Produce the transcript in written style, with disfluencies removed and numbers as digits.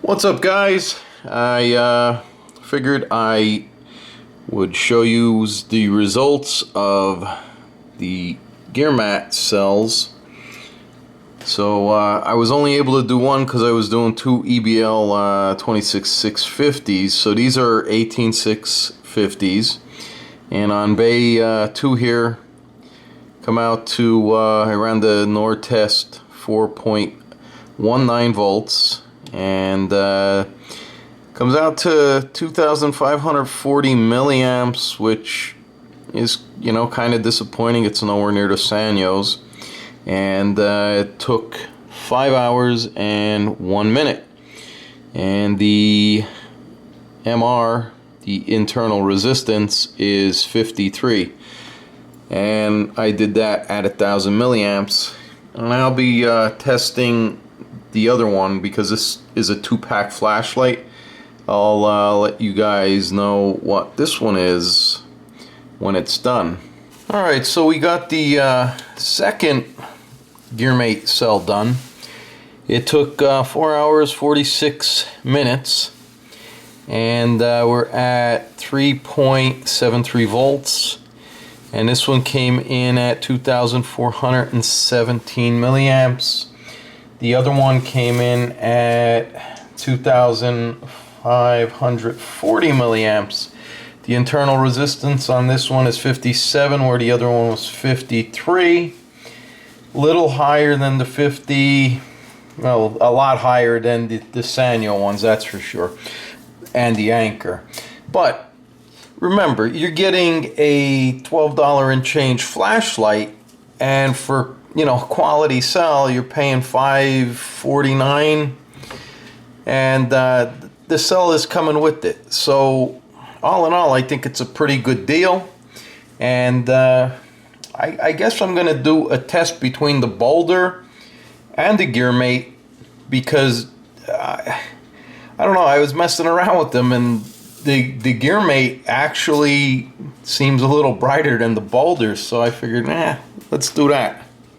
What's up, guys? I figured I would show you the results of the Gearmatte cells. So I was only able to do one because I was doing two EBL 26650s. So these are 18650s, and on bay 2 here come out to I ran the NOR test 4.19 volts, and comes out to 2,540 milliamps, which is, kind of disappointing. It's nowhere near the Sanyo's, and it took 5 hours and 1 minute. And the MR, the internal resistance, is 53, and I did that at 1,000 milliamps. And I'll be testing the other one because this is a 2-pack flashlight. I'll let you guys know what this one is when it's done. Alright, so we got the second Gearmatte cell done. It took 4 hours 46 minutes, and we're at 3.73 volts, and this one came in at 2,417 milliamps. The other one came in at 2,540 milliamps. The internal resistance on this one is 57, where the other one was 53. Little higher than the 50, well, a lot higher than the Sanyo ones, that's for sure, and the Anchor. But remember, you're getting a $12 and change flashlight, and for quality cell, you're paying $549, and the cell is coming with it. So all in all, I think it's a pretty good deal, and I guess I'm gonna do a test between the Boulder and the Gearmatte, because I don't know, I was messing around with them, and the Gearmatte actually seems a little brighter than the Boulder, so I figured, let's do that.